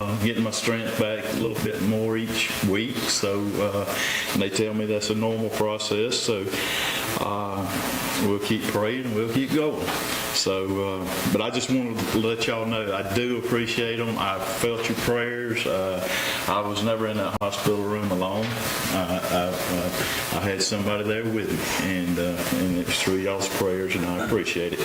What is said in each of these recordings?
getting my strength back a little bit more each week. So and they tell me that's a normal process. So we'll keep praying and we'll keep going. So, but I just wanted to let y'all know I do appreciate them. I felt your prayers. I was never in that hospital room alone. I had somebody there with me, and it's through y'all's prayers, and I appreciate it.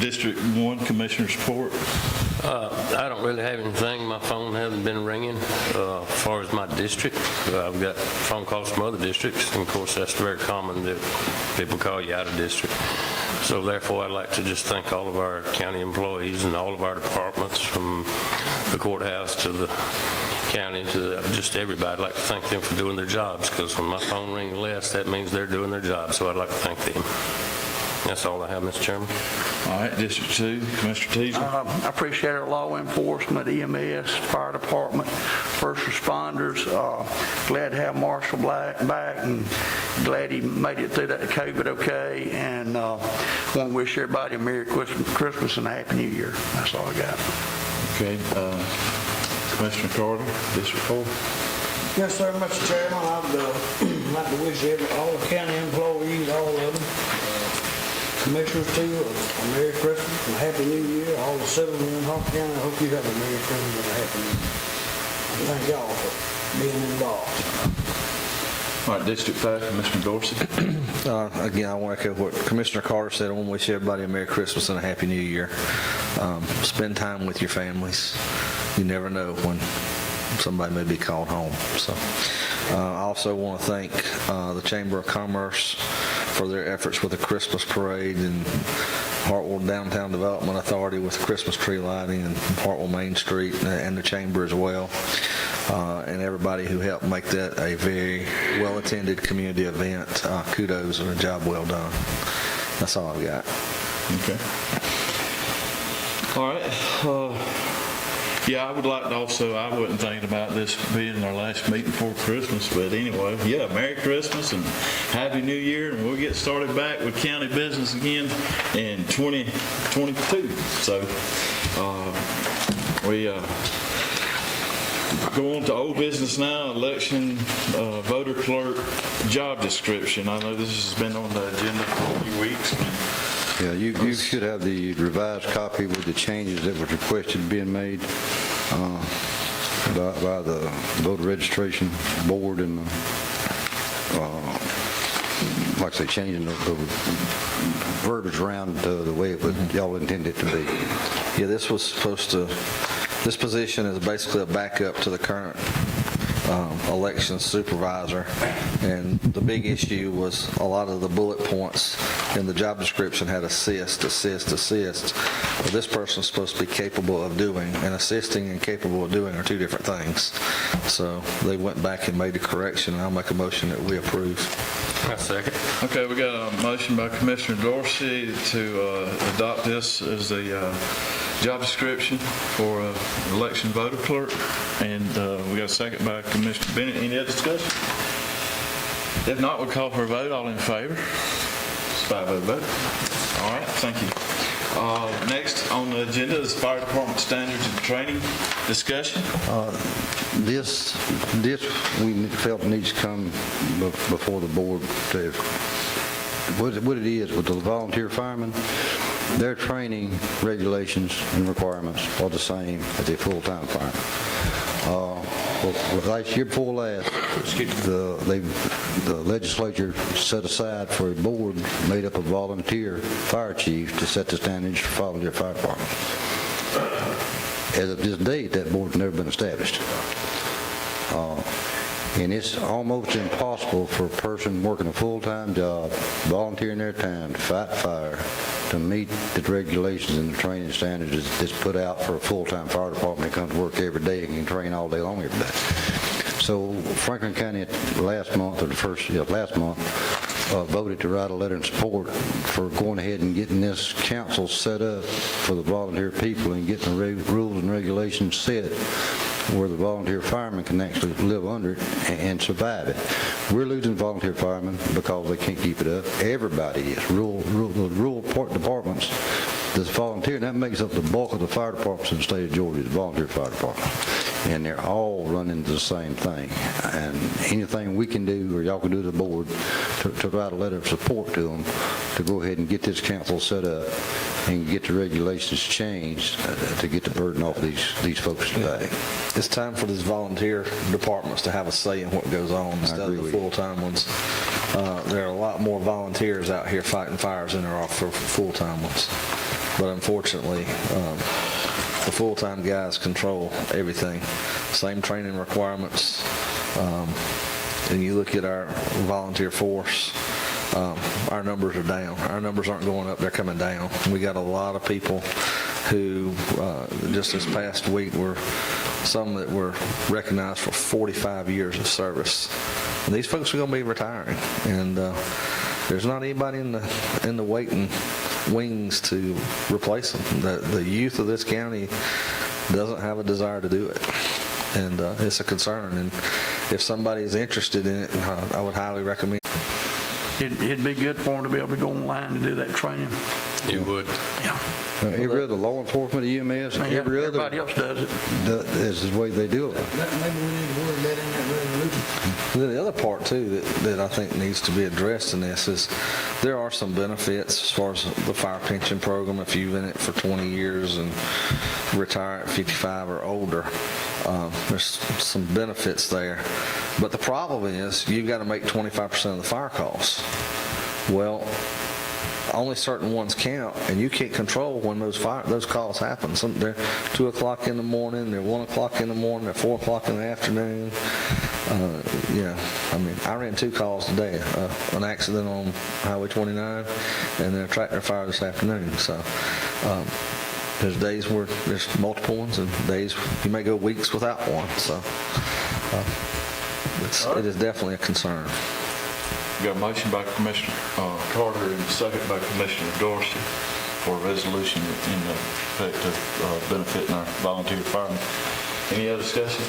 District 1 Commissioner's report. I don't really have anything. My phone hasn't been ringing as far as my district. I've got phone calls from other districts, and of course that's very common that people call you out of district. So therefore I'd like to just thank all of our county employees and all of our departments, from the courthouse to the county to just everybody. I'd like to thank them for doing their jobs, because when my phone rings less, that means they're doing their job. So I'd like to thank them. That's all I have, Mr. Chairman. All right, District 2, Commissioner Teaser. I appreciate our law enforcement, EMS, fire department, first responders. Glad to have Marshall back, and glad he made it through that COVID okay. And want to wish everybody a Merry Christmas and a Happy New Year. That's all I got. Okay, Commissioner Carter, District 4. Yes, sir, Mr. Chairman. I'd like to wish all the county employees, all of them, commissioners too, a Merry Christmas and a Happy New Year. All the citizens in Hart County, I hope you have a Merry Christmas and a Happy New Year. Thank y'all for being involved. All right, District 5, Commissioner Dorsey. Again, I want to echo what Commissioner Carter said. I want to wish everybody a Merry Christmas and a Happy New Year. Spend time with your families. You never know when somebody may be called home. So I also want to thank the Chamber of Commerce for their efforts with the Christmas parade, and Hartwell Downtown Development Authority with the Christmas tree lighting, and Hartwell Main Street, and the Chamber as well, and everybody who helped make that a very well-attended community event. Kudos on a job well done. That's all I've got. Okay. All right. Yeah, I would like to also, I wasn't thinking about this being our last meeting before Christmas, but anyway, yeah, Merry Christmas and Happy New Year, and we'll get started back with county business again in 2022. So we go on to old business now, election voter clerk job description. I know this has been on the agenda for a few weeks. Yeah, you should have the revised copy with the changes that was requested being made by the voter registration board, and like I say, changing the verbiage around the way it was y'all intended it to be. Yeah, this was supposed to, this position is basically a backup to the current election supervisor, and the big issue was a lot of the bullet points in the job description had assist. Well, this person is supposed to be capable of doing, and assisting and capable of doing are two different things. So they went back and made a correction, and I'll make a motion that we approve. I second. Okay, we got a motion by Commissioner Dorsey to adopt this as the job description for election voter clerk, and we got a second by Commissioner Bennett. Any other discussion? If not, we'll call for a vote. All in favor? It's 5-0 vote. All right, thank you. Next on the agenda is fire department standards and training discussion. This we felt needs to come before the board. What it is with the volunteer firemen, their training regulations and requirements are the same as a full-time fireman. Last year before last, the legislature set aside for a board made up of volunteer fire chiefs to set the standards for volunteer fire departments. As of this date, that board's never been established. And it's almost impossible for a person working a full-time job, volunteering their time to fight fire, to meet the regulations and the training standards that's put out for a full-time fire department that comes to work every day and can train all day long every day. So Franklin County last month voted to write a letter in support for going ahead and getting this council set up for the volunteer people and getting the rules and regulations set where the volunteer firemen can actually live under it and survive it. We're losing volunteer firemen because they can't keep it up. Everybody is. Rural departments, this volunteer, and that makes up the bulk of the fire departments in the state of Georgia, the volunteer fire department. And they're all running the same thing. And anything we can do, or y'all can do to the board, to write a letter of support to them, to go ahead and get this council set up and get the regulations changed to get the burden off these folks today. It's time for these volunteer departments to have a say in what goes on instead of the full-time ones. There are a lot more volunteers out here fighting fires than there are for full-time ones. But unfortunately, the full-time guys control everything. Same training requirements. And you look at our volunteer force, our numbers are down. Our numbers aren't going up, they're coming down. We got a lot of people who, just this past week, were some that were recognized for 45 years of service. And these folks are going to be retiring. And there's not anybody in the waiting wings to replace them. The youth of this county doesn't have a desire to do it. And it's a concern. And if somebody is interested in it, I would highly recommend. It'd be good for them to be able to go online and do that training. You would. Yeah. Every other law enforcement, EMS, and every other, Everybody else does it. this is the way they do it. Maybe we need to word that in that resolution. The other part, too, that I think needs to be addressed in this is there are some benefits as far as the fire pension program. If you've been in it for 20 years and retire at 55 or older, there's some benefits there. But the problem is you've got to make 25% of the fire calls. Well, only certain ones count, and you can't control when those calls happen. They're 2 o'clock in the morning, they're 1 o'clock in the morning, they're 4 o'clock in the afternoon. I mean, I ran 2 calls today, an accident on Highway 29 and then a tractor fire this afternoon. So there's days where there's multiple ones and days you may go weeks without one. So it is definitely a concern. Got a motion by Commissioner Carter and a second by Commissioner Dorsey for a resolution in effect of benefiting our volunteer firemen. Any other discussion?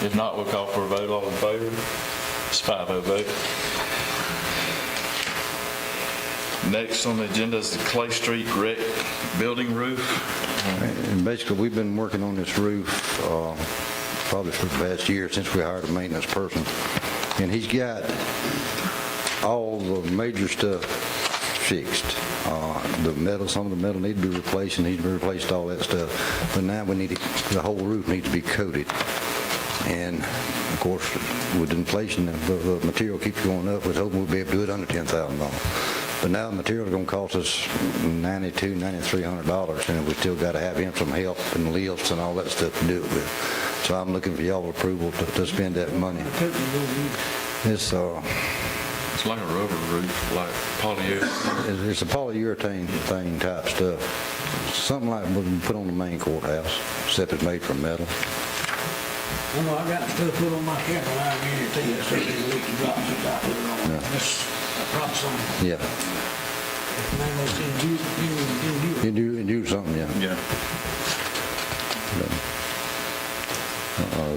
If not, we'll call for a vote. All in favor? It's 5-0 vote. Next on the agenda is the Clay Street Rec building roof. And basically, we've been working on this roof probably for the past year since we hired a maintenance person. And he's got all the major stuff fixed. The metal, some of the metal needs to be replaced, and he's replaced all that stuff. But now the whole roof needs to be coated. And of course, with inflation, the material keeps going up. We're hoping we'll be able to do it under $10,000. But now the material is going to cost us $9,200, $9,300, and we still got to have him some help and lifts and all that stuff to do it with. So I'm looking for y'all's approval to spend that money. It's like a rubber roof, like polyurethane. It's a polyurethane thing type stuff. Something like what we put on the main courthouse, except it's made from metal. I know I got stuff put on my camper, and I guarantee you, so they leak the drops and I put it on. Yeah. That's a problem something. Yeah. Man, those things you You do something, yeah. Yeah.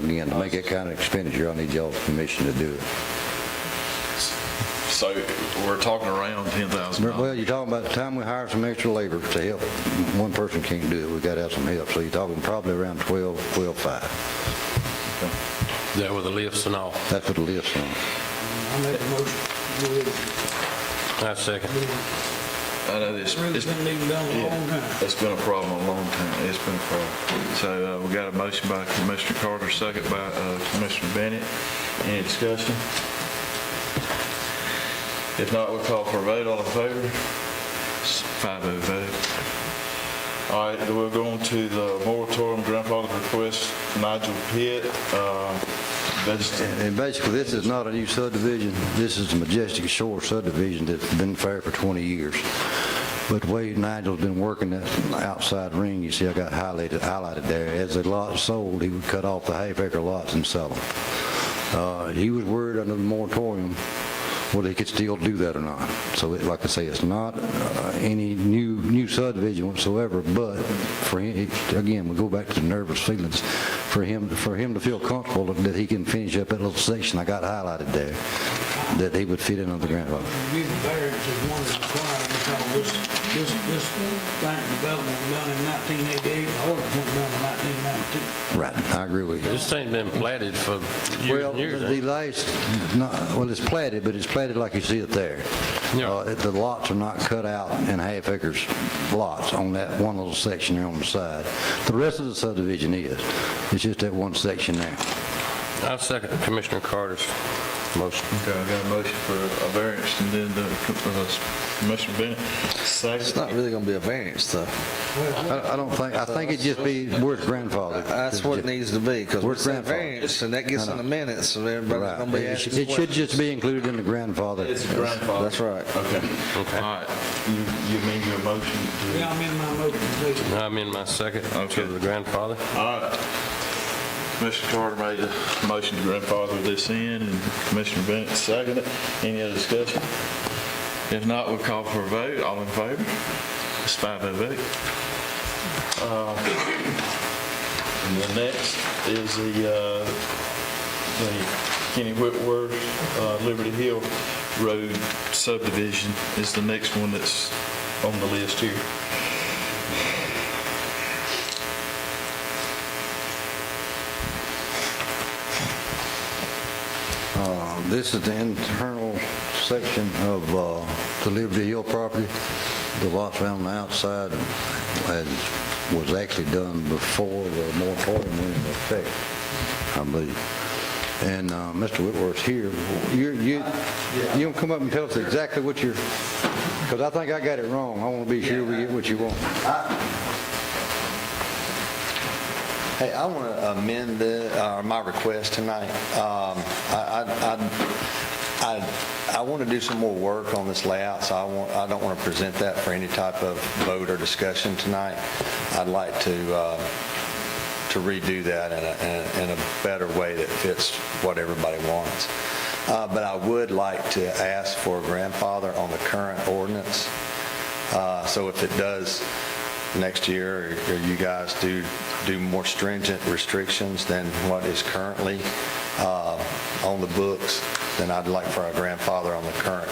Again, to make that kind of expenditure, I need y'all's permission to do it. So we're talking around $10,000. Well, you're talking about the time we hire some extra labor to help. One person can't do it. We got to have some help. So you're talking probably around 12.5. Is that with the lifts and all? That's what the list's on. I make a motion. Go ahead. I second. I know this. It's been needing done a long time. It's been a problem a long time. It's been a problem. So we got a motion by Commissioner Carter, second by Commissioner Bennett. Any discussion? If not, we'll call for a vote. All in favor? It's 5-0 vote. All right, we'll go on to the moratorium grandfather request, Nigel Pitt. And basically, this is not a new subdivision. This is the Majestic Shore subdivision that's been there for 20 years. But the way Nigel's been working that outside ring, you see I got highlighted there. As the lots sold, he would cut off the half-acre lots and sell them. He was worried under the moratorium whether he could still do that or not. So, like I say, it's not any new subdivision whatsoever. But for him, again, we go back to the nervous feelings. For him to feel comfortable that he can finish up that little section I got highlighted there, that he would fit in on the grandfather. Give the variance is one that's required, we call this this plant development was done in 1988, the ordinance was done in 1992. Right, I agree with you. This thing's been platted for years Well, and years. the last, well, it's platted, but it's platted like you see it there. Yeah. The lots are not cut out in half acres lots on that one little section there on the side. The rest of the subdivision is. It's just that one section there. I second Commissioner Carter's motion. Okay, I got a motion for a variance, and then Commissioner Bennett, second. It's not really going to be a variance, though. I think it'd just be where's grandfather. That's what it needs to be, because Where's it's a grandfather? variance, and that gets in the minutes, so everybody's Right. going to be It asking should questions. just be included in the grandfather. It's grandfather. That's right. Okay. Okay. All right. You amend your motion to... Yeah, I'm in my motion, please. Now I'm in my second Okay. to the grandfather. All right. Commissioner Carter made a motion to grandfather this in, and Commissioner Bennett seconded it. Any other discussion? If not, we'll call for a vote. All in favor? It's 5-0 vote. And the next is the Kenny Whitworth, Liberty Hill Road subdivision is the next one that's on the list here. This is the internal section of the Liberty Hill property. The lots around the outside was actually done before the moratorium went into effect, I believe. And Mr. Whitworth's here. You don't come up and tell us exactly what you're, because I think I got it wrong. I want to be sure we get what you want. Hey, I want to amend my request tonight. I want to do some more work on this layout, so I don't want to present that for any type of vote or discussion tonight. I'd like to redo that in a better way that fits what everybody wants. But I would like to ask for a grandfather on the current ordinance. So if it does next year, or you guys do more stringent restrictions than what is currently on the books, then I'd like for a grandfather on the current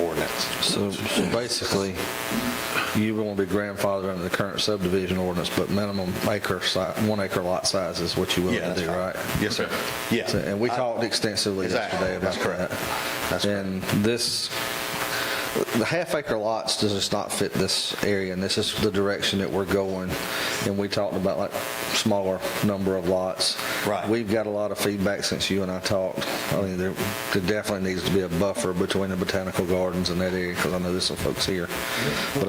ordinance. So basically, you won't be grandfathered under the current subdivision ordinance, but minimum 1 acre lot size is what you will Yeah, to do, right? Yes, sir. Yeah. So- And we talked extensively Exactly. yesterday about That's correct. that. That's correct. And the half-acre lots does just not fit this area, and this is the direction that we're going. And we talked about like smaller number of lots. Right. We've got a lot of feedback since you and I talked. I mean, there definitely needs to be a buffer between the botanical gardens and that area, because I know there's some folks here. But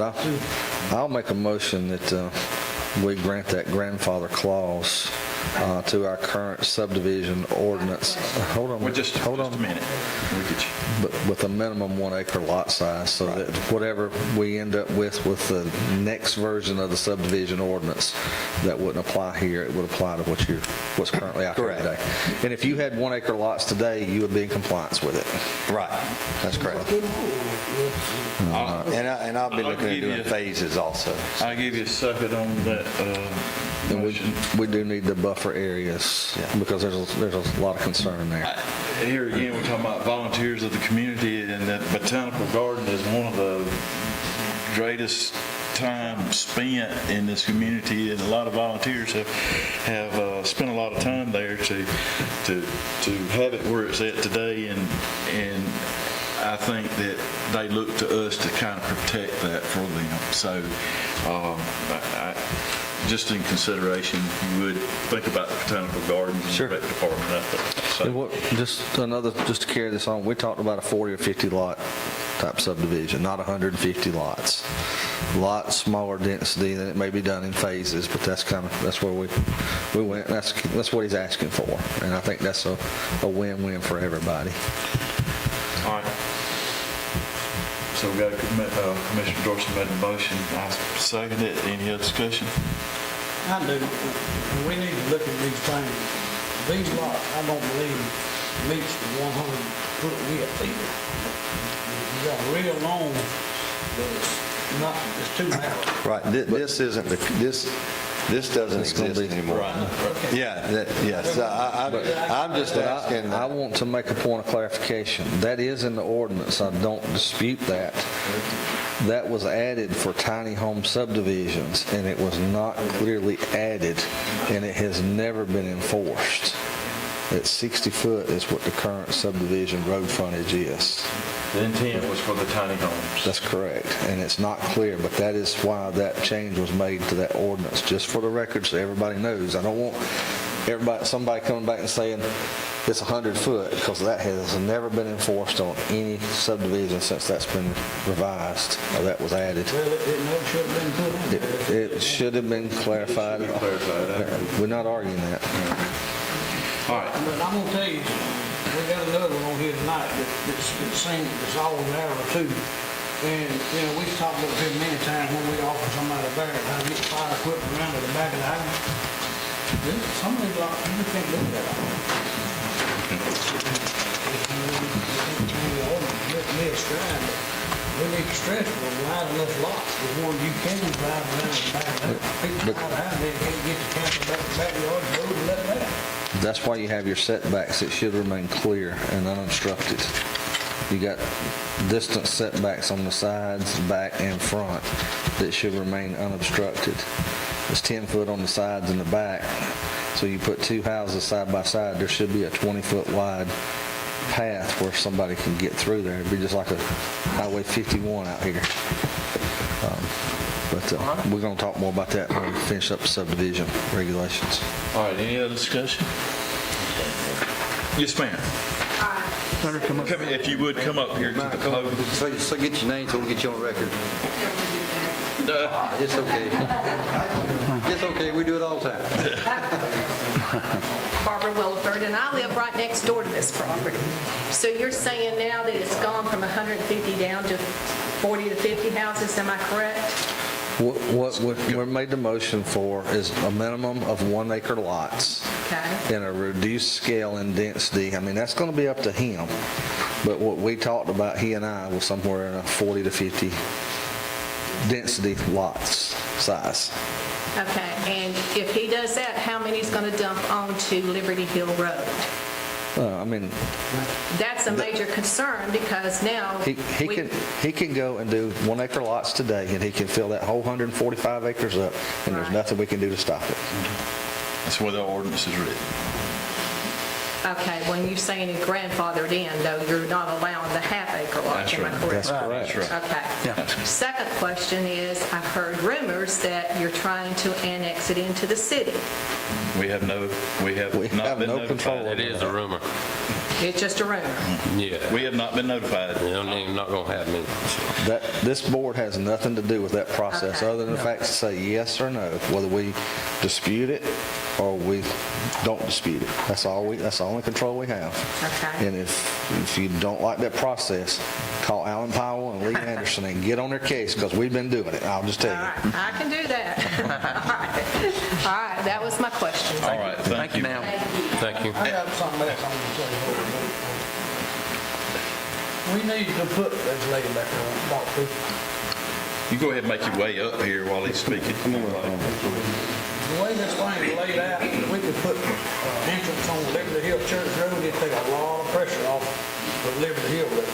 I'll make a motion that we grant that grandfather clause to our current subdivision ordinance. Hold on. Well, just a minute. We'll get you. But with a minimum 1 acre lot size, so that whatever we end up with the next version of the subdivision ordinance, that wouldn't apply here, it would apply to what's currently out there Correct. today. And if you had 1 acre lots today, you would be in compliance with it. Right. That's correct. And I'll be I'll looking at give doing you- phases also. I'll give you a second on that And motion. we do need the buffer areas, Yeah. because there's a lot of concern there. Here again, we're talking about volunteers of the community, and that botanical garden is one of the greatest time spent in this community, and a lot of volunteers have spent a lot of time there to have it where it's at today, and I think that they look to us to kind of protect that for them. So, just in consideration, you would think about the botanical gardens and the rec department out there. So- And just to carry this on, we talked about a 40 or 50 lot type subdivision, not 150 lots. Lot smaller density, and it may be done in phases, but that's where we went. That's what he's asking for, and I think that's a win-win for everybody. All right. So we got Commissioner Dorsey made a motion. I second it. Any other discussion? I do. We need to look at these things. These lots, I don't believe meets the 100-foot width either. You got a real long, but it's too narrow. Right. This isn't, this doesn't It's gonna exist be- anymore. Yeah, yes. I'm just asking. I want to make a point of clarification. That is in the ordinance. I don't dispute that. That was added for tiny home subdivisions, and it was not clearly added, and it has never been enforced. At 60 foot is what the current subdivision road frontage is. The intent was for the tiny homes. That's correct, and it's not clear, but that is why that change was made to that ordinance, just for the record, so everybody knows. I don't want somebody coming back and saying it's 100 foot, because that has never been enforced on any subdivision since that's been revised, or that was added. Well, it never should have been put in there. It should have been clarified. We're not arguing that. All right. But I'm gonna tell you, we got another one on here tonight that's all an hour or two. And, you know, we've talked about it many times when we offer somebody a variance, how to get fire equipment around to the back of the house. Some of these lots, you just can't do that. Let me stride, but we need to stress for wide enough lots, the one you can drive around the back of the house. People out of the house, they can't get the camper back to the backyard, road and let that. That's why you have your setbacks. It should remain clear and unobstructed. You got distance setbacks on the sides, back, and front that should remain unobstructed. It's 10 foot on the sides and the back. So you put two houses side by side, there should be a 20-foot wide path where somebody can get through there. It'd be just like a Highway 51 out here. But we're going to talk more about that when we finish up the subdivision regulations. All right, any other discussion? Yes, ma'am. Come, if you would come up here to the podium. So get your name so we'll get you on record. It's okay. It's okay, we do it all the time. Barbara Williford, and I live right next door to this property. So you're saying now that it's gone from 150 down to 40 to 50 houses, am I correct? What we're made the motion for is a minimum of 1 acre lots Okay. in a reduced scale and density. I mean, that's going to be up to him. But what we talked about, he and I, was somewhere in a 40 to 50 density lots size. Okay, and if he does that, how many is going to dump onto Liberty Hill Road? I mean, That's a major concern because now he can go and do 1 acre lots today, and he can fill that whole 145 acres up, and there's Right. nothing we can do to stop it. That's where the ordinance is written. Okay, when you're saying it grandfathered in, though, you're not allowing the half-acre lots, That's am I right. correct? That's correct. Okay. Second question is, I've heard rumors that you're trying to annex it into the city. We have not been no control notified. It is a rumor. It's just a rumor. Yeah. We have not been notified. Not going to happen. This board has nothing to do with that process, Okay. other than the fact to say yes or no, whether we dispute it or we don't dispute it. That's the only control we have. Okay. And if you don't like that process, call Alan Powell and Lee Anderson and get on their case, because we've been doing it. I'll just tell All you. right, I can do that. All right, that was my question. All right, thank you. Thank you. I got something else I'm gonna say. We need to put this lady back there on about this. You go ahead and make your way up here while he's speaking. The way this thing is laid out, we could put entrance on Liberty Hill Church Road, it'd take a lot of pressure off of Liberty Hill Road.